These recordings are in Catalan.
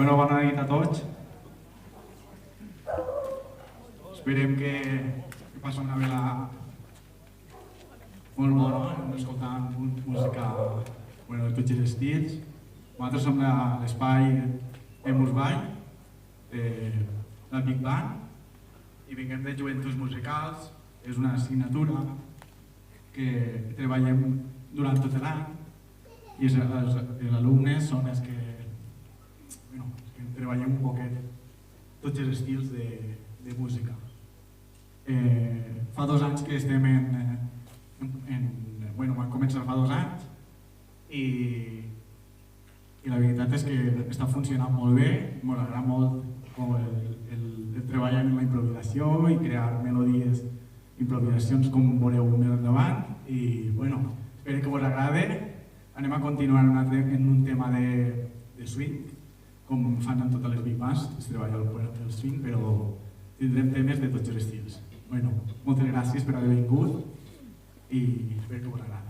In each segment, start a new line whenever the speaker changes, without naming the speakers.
Bueno, bona nit a tots. Esperem que passi una vela molt bona, escoltant música de tots els estils. Nosaltres som l'espai Emus Ball, la Big Band, i vinguem de Joventuts Musicals. És una assignatura que treballem durant tot l'any i els alumnes són els que treballem un poquet tots els estils de música. Fa 2 anys que estem vam començar fa 2 anys i la veritat és que està funcionant molt bé. M'agrada molt el treball en la improvisació i crear melodies, improvisacions com veureu més endavant i espero que vos agrade. Anem a continuar en un tema de swing, com fan en totes les big bands, es treballa el swing, però tindrem temes de tots els estils. Moltes gràcies per haver vingut i espero que vos agradi.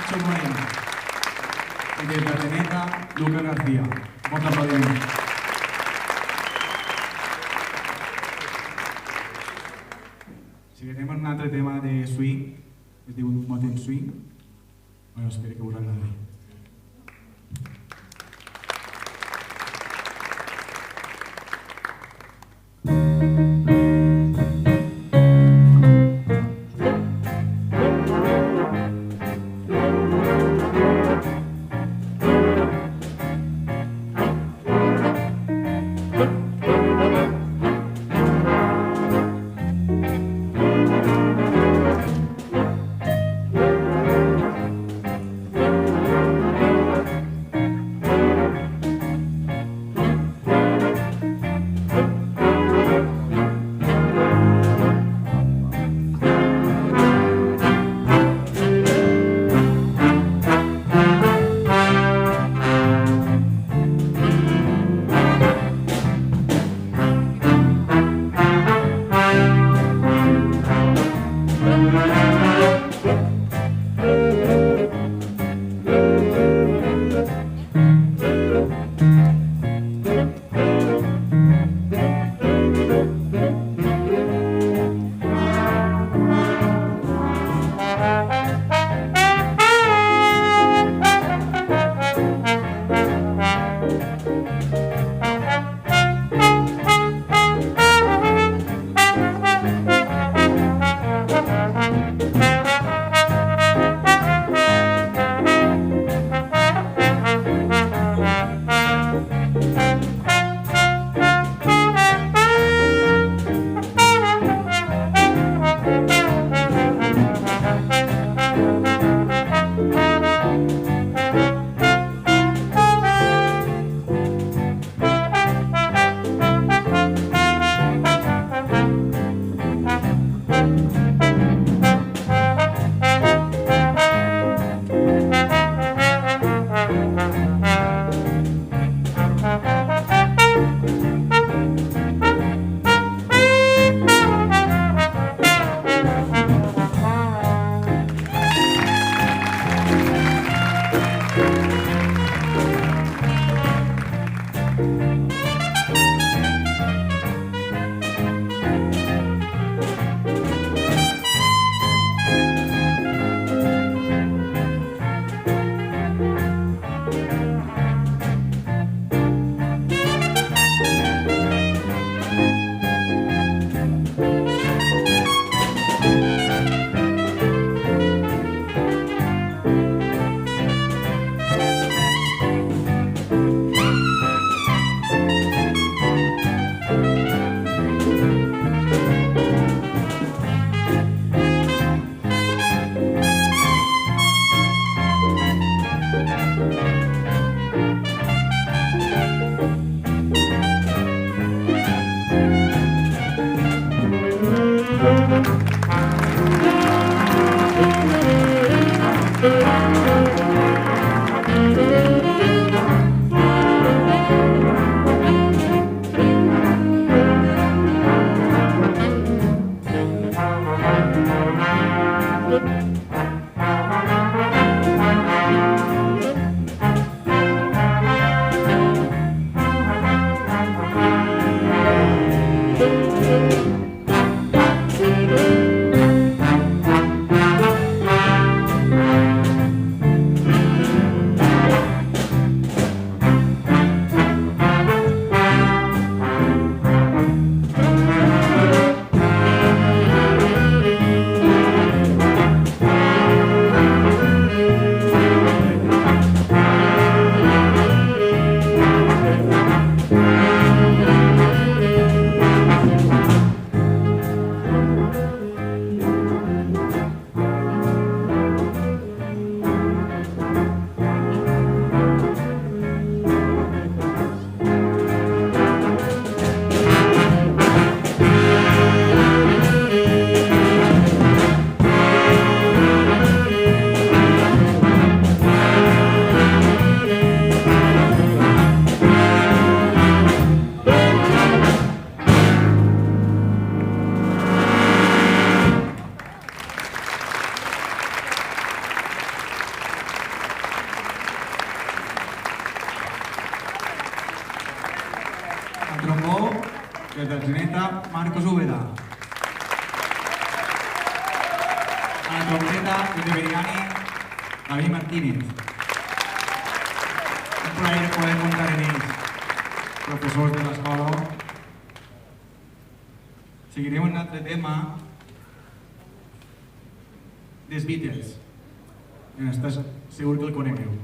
Nacho Moreno. I des d'Ateneta, Luca García. Molts aplaudiments. Seguirem un altre tema de swing, es diu Mountain Swing. Bueno, espero que us agradi. Des del trineta, Marcos Úbeda. A la trompeta, des de Beriani, David Martínez. Un plaer poder comptar en ells, professors de l'escola. Seguirem un altre tema dels Beatles. Estàs segur que el conegueu.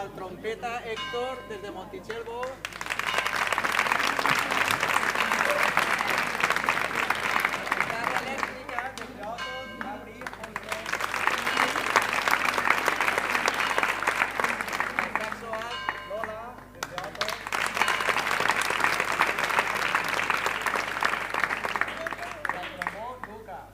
al trompeta Héctor desde Montichelvo. Guitarra eléctrica desde Otos, Gabri, Ponce. El saxo alt, Lola, desde Otos. Y el trombón, Lucas.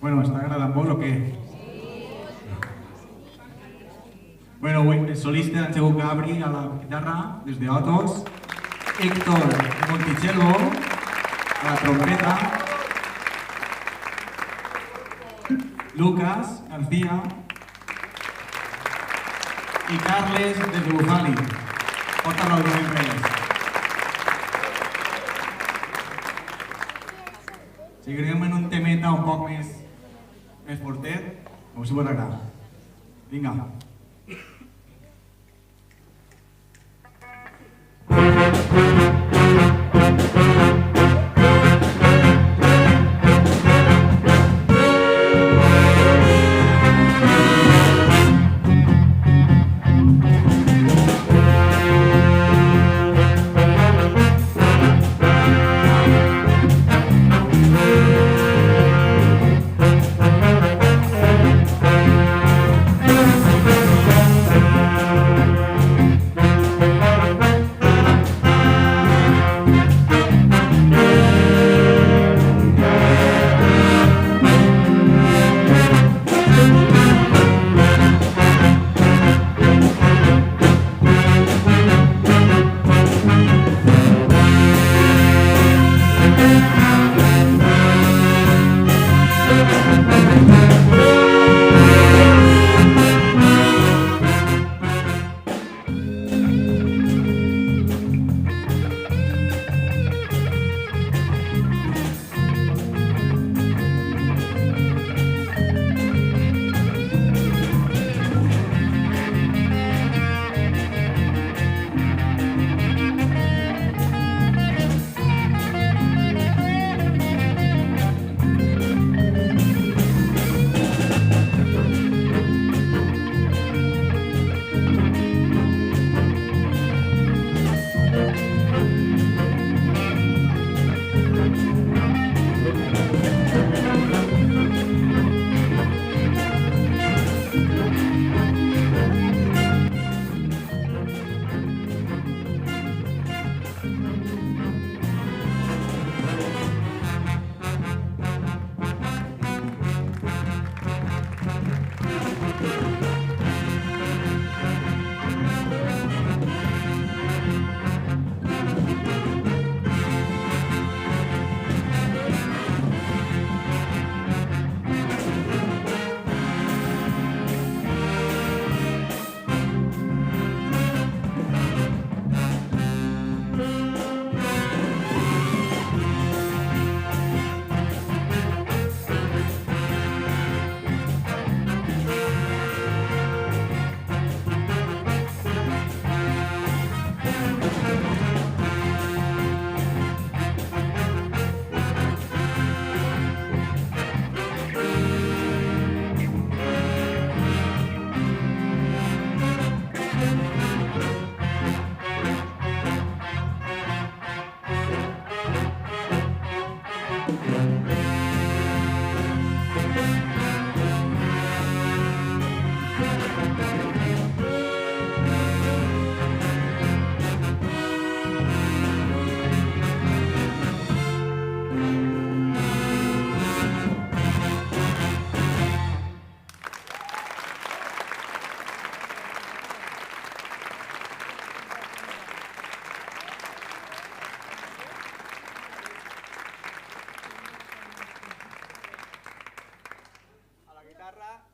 Bueno, ¿está agradant molt o què? Bueno, el solista han sigut Gabri a la guitarra, des de Otos, Héctor Monticelvo a la trompeta, Lucas García i Carles des de Bufali. Porta l'aplaudiment per ells. Seguirem en un temeta un poc més fortet, com si vos agrada. Vinga.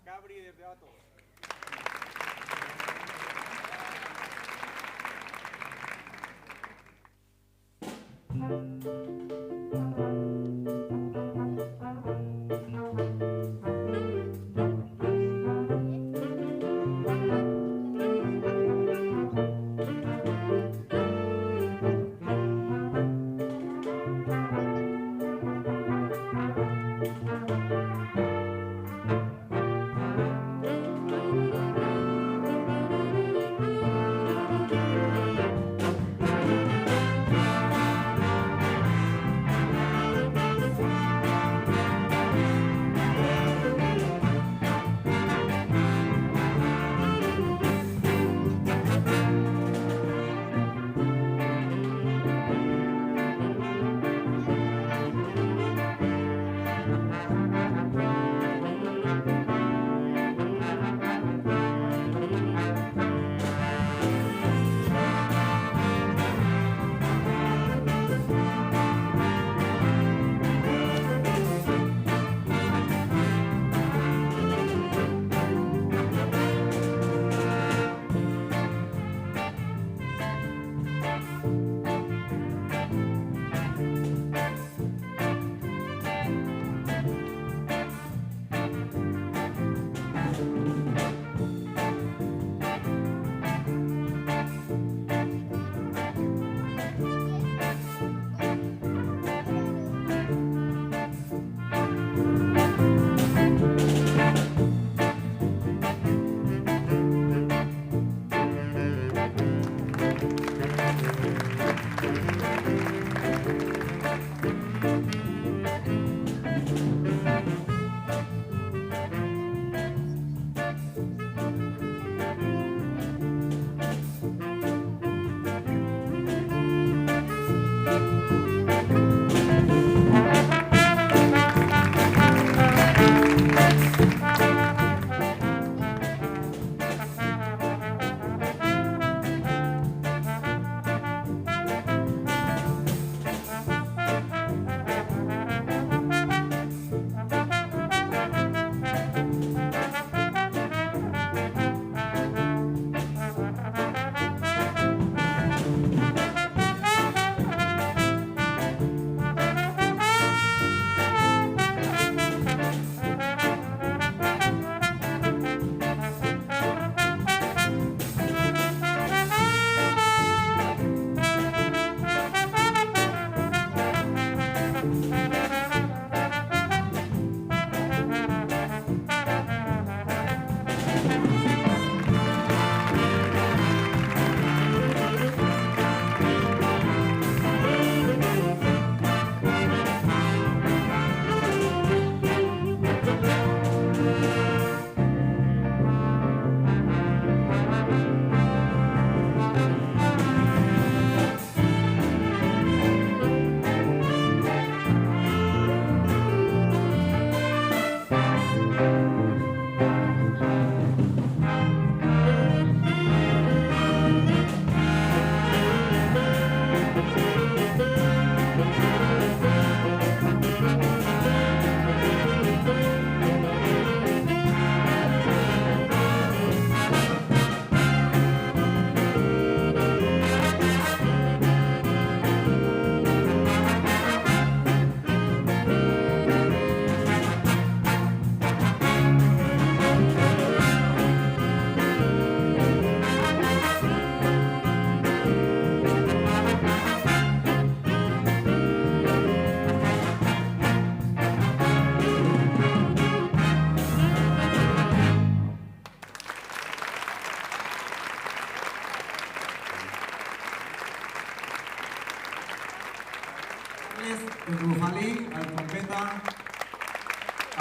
Gabri desde Otos.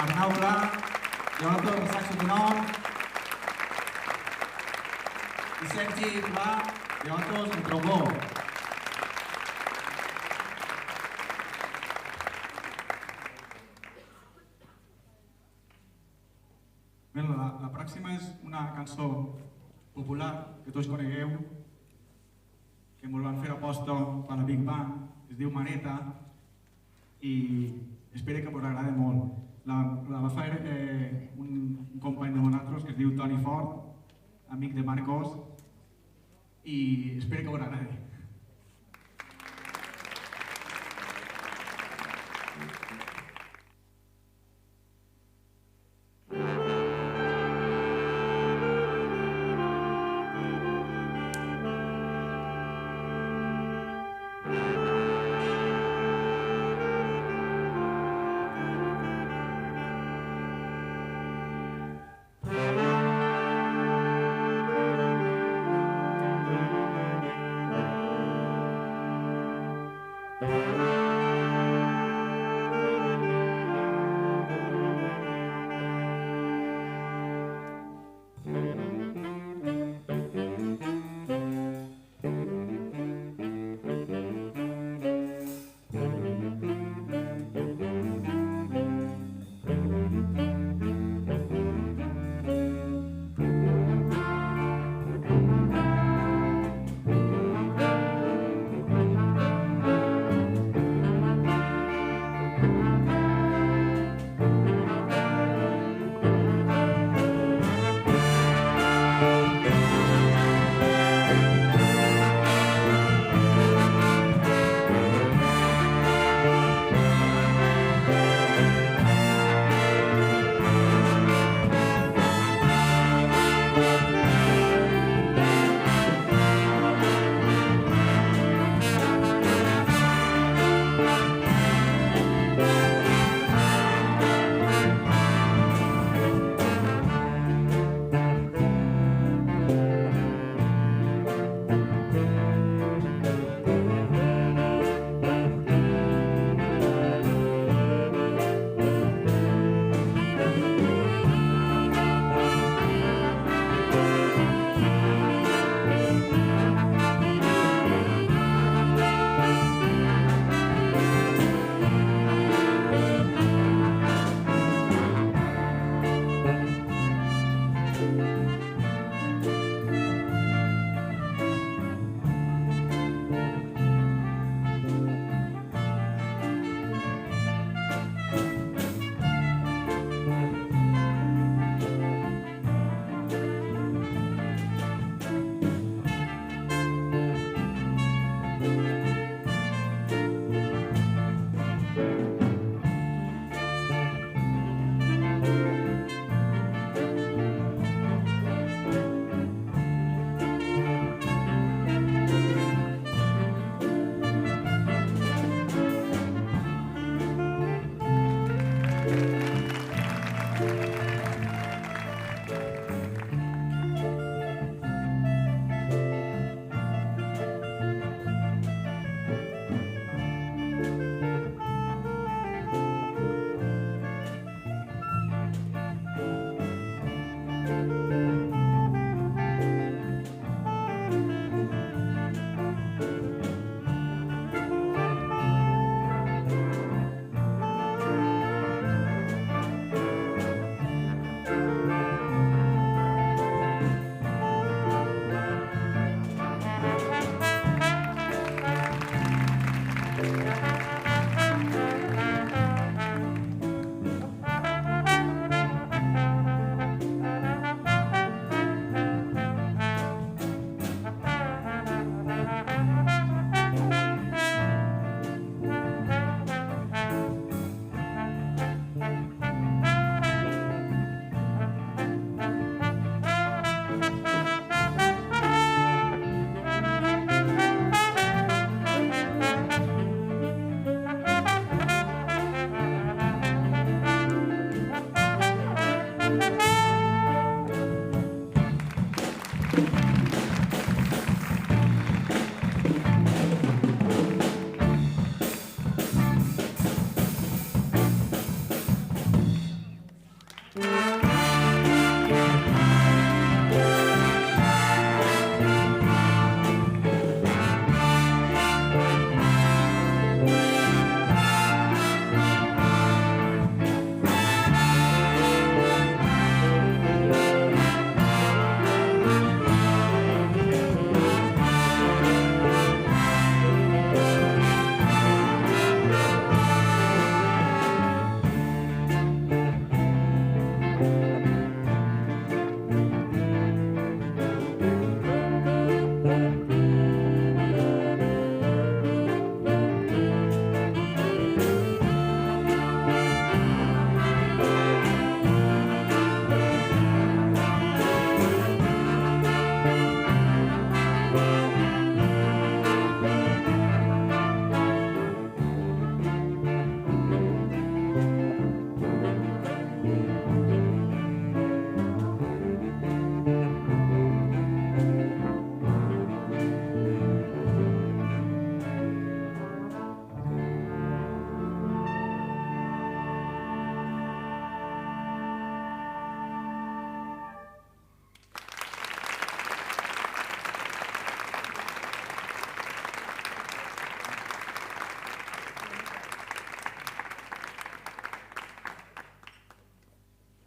Arnau Pla, Leonardo al saxo tenor i Sergi Pla, Leonardo al trombó. Bé, la pròxima és una cançó popular que tots conegueu, que ens van fer aposta per la Big Band, es diu Maneta, i espero que us agradi molt. La va fer un company de nosaltres que es diu Toni Fort, amic de Marcos, i espero que us agradi.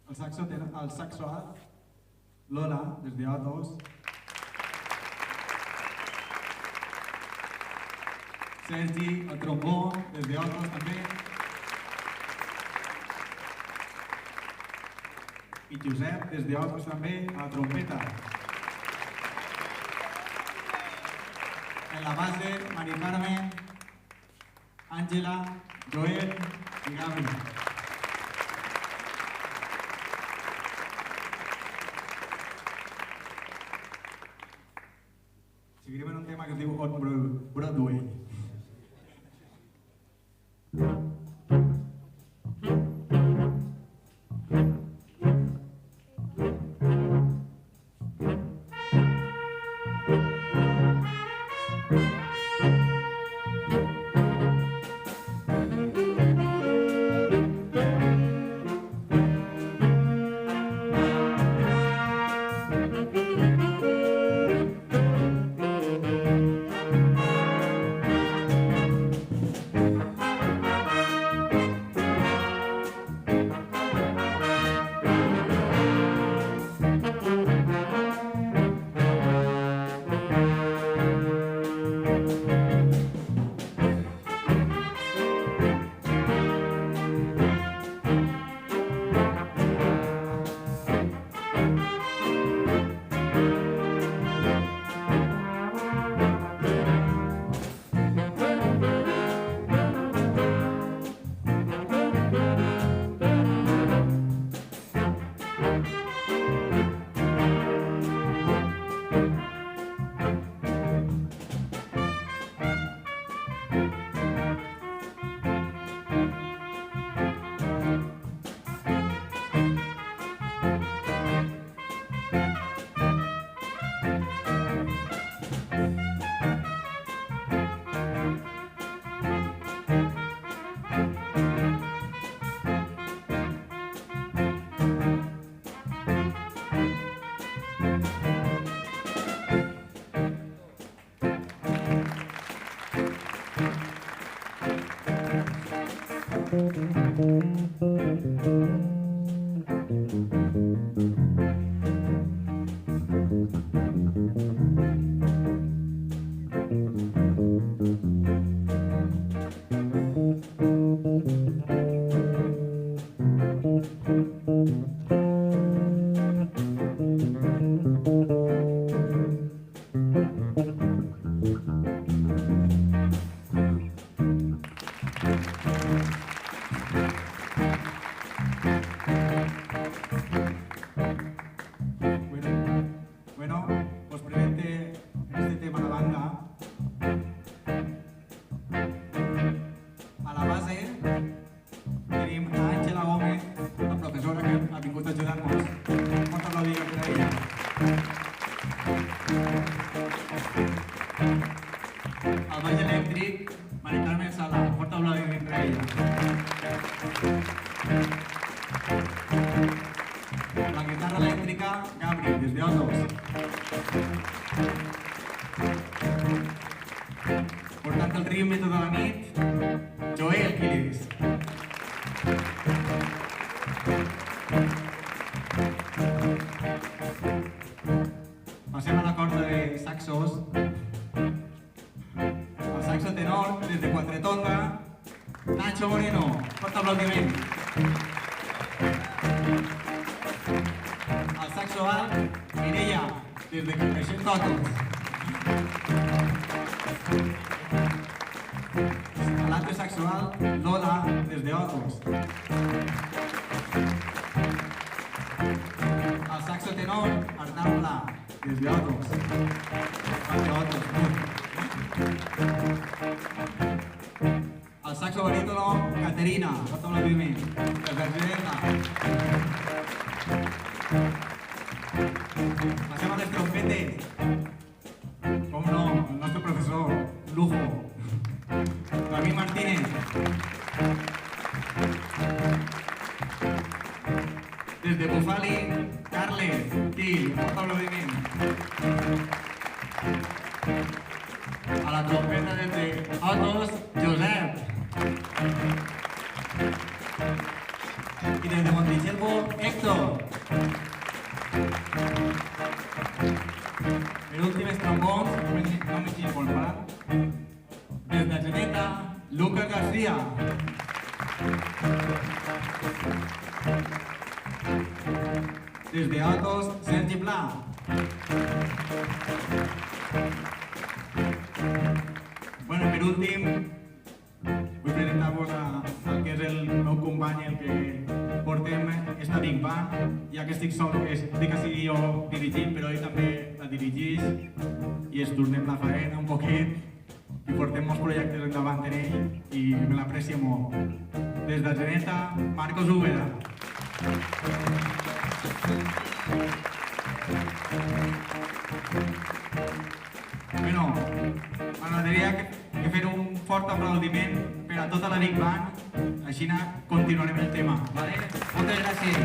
al saxo alt, Lola, des de Otos. Sergi, al trombó, des de Otos també. I Josep, des de Otos també, a la trompeta. En la base, Mari Carmen, Àngela, Joel i Gabi. Seguirem en un tema que es diu On Broadway. Bueno, pues presente este tema a la banda. A la base tenim a Àngela Gómez, la professora que ha vingut a ajudar-nos. Moltes aplaudiments per a ella. Al baix elèctric, Mari Carmen Sala. Fort aplaudiment per a ella. La guitarra elèctrica, Gabri, des de Otos. Portant el ritme tota la nit, Joel Quilis. Passem a la corda de saxos. El saxo tenor, des de Quatretonga, Nacho Moreno. Fort aplaudiment. El saxo alt, Mireia, des de Carreixent d'Otos. L'altre saxo alt, Lola, des de Otos. El saxo tenor, Arnau Pla, des de Otos. El saxo barítono, Caterina, fort aplaudiment. La presidenta. Passem a les trompetes. Com no, el nostre professor, lujo, David Martínez. Des de Bufali, Carles, Gil, fort aplaudiment. A la trompeta des de Otos, Josep.
Y desde Montechelvo, Héctor. Per últim, els trombons, no m'estic incorporant. Des de Geneta, Lucas García. Des de Altos, Sergi Pla. Bueno, per últim, vull presentar-vos al que és el meu company, el que portem esta Big Band, ja que estic sol, estic així jo dirigint, però ell també la dirigeix i es tornem la faena un poquet i portem molts projectes endavant en ell i me l'aprecia molt. Des de Geneta, Marcos Úbeda. Bueno, m'agradaria que fer un fort aplaudiment per a tota la Big Band, així continuarem el tema, ¿vale? Moltes gràcies.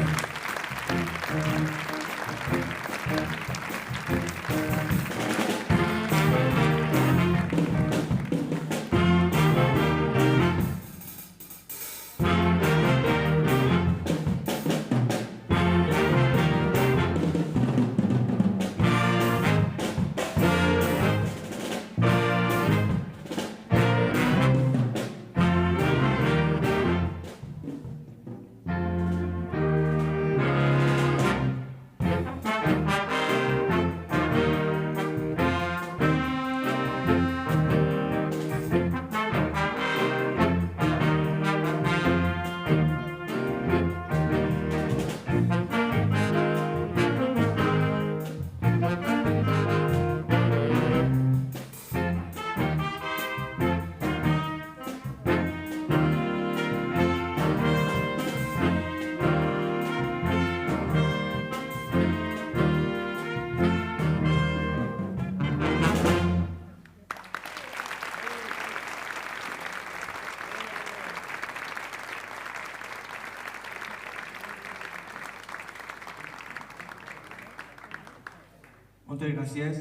Moltes gràcies.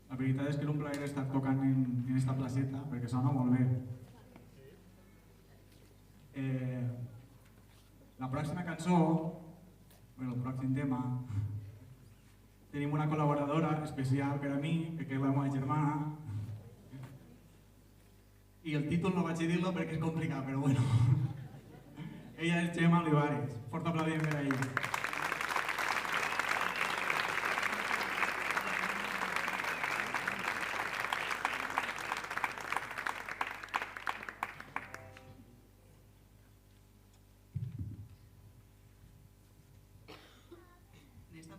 La veritat és que és un plaer estar tocant en esta placeta perquè sona molt bé. La pròxima cançó, el pròxim tema, tenim una col·laboradora especial per a mi, que és la meva germana, i el títol no vaig dir-lo perquè és complicat, però bueno. Ella és Gemma Olivares. Fort aplaudiment per a ella.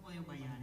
Podeu ballar,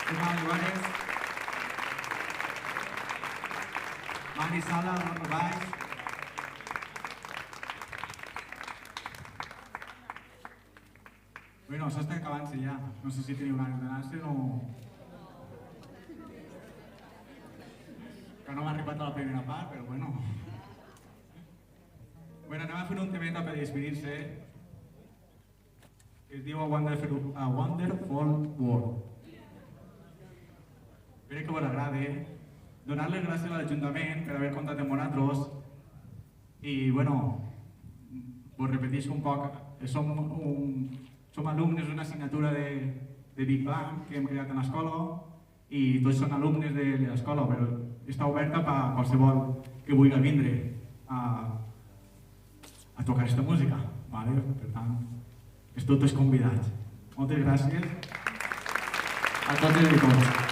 Gemma Olivares, Mari Sala, al baix, bueno, això està acabant-se ja. No sé si teniu ganes d'anar-se o... Que no m'ha arribat a la primera part, però bueno. Bueno, anem a fer un temeta per despedir-se. Que es diu A Wonderful World. Espero que us agrade. Donar-les gràcies a l'Ajuntament per haver comptat amb nosaltres. I, bueno, vos repeteixo un poc. Som alumnes d'una assignatura de Big Bang que hem creat a l'escola i tots són alumnes de l'escola, però està oberta per a qualsevol que vulgui vindre a tocar aquesta música. Vale? Per tant, tots convidats. Moltes gràcies a tots i a tots.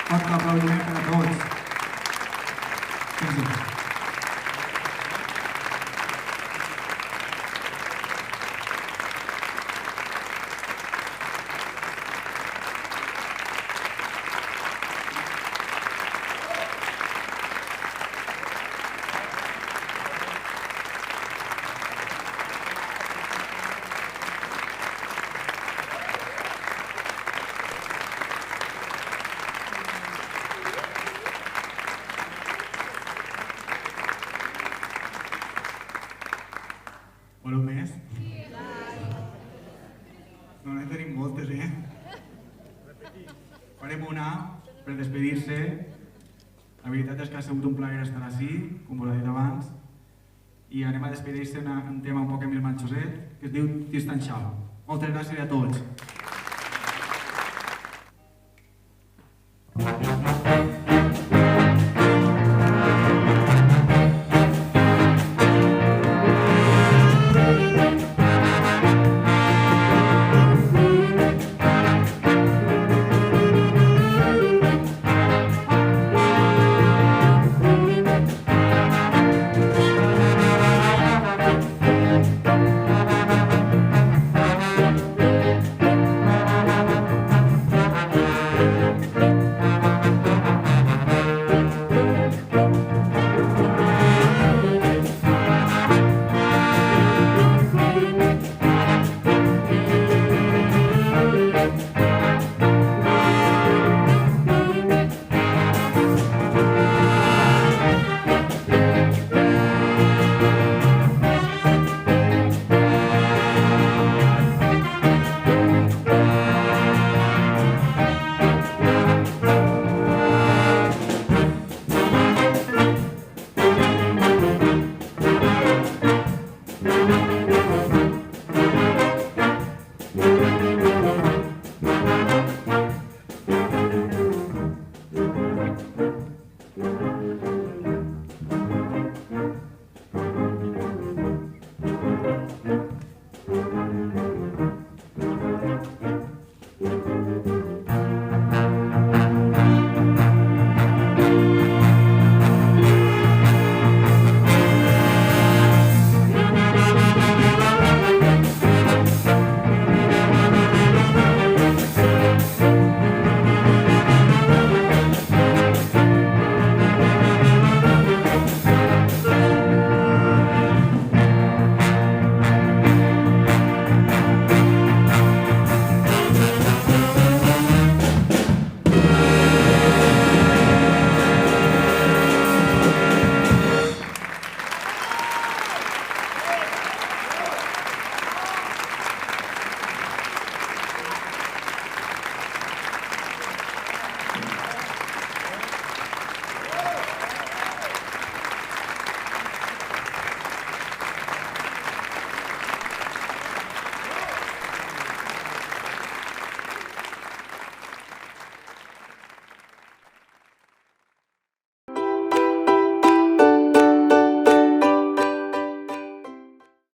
Fort aplaudiment per a tots. Gràcies. Voleu més? No, ne tenim moltes, Farem una per despedir-se. La veritat és que ha sigut un plaer estar ací, com us he dit abans, i anem a despedir-se amb un tema un poc més manxoset, que es diu Tristan Xau. Moltes gràcies a tots.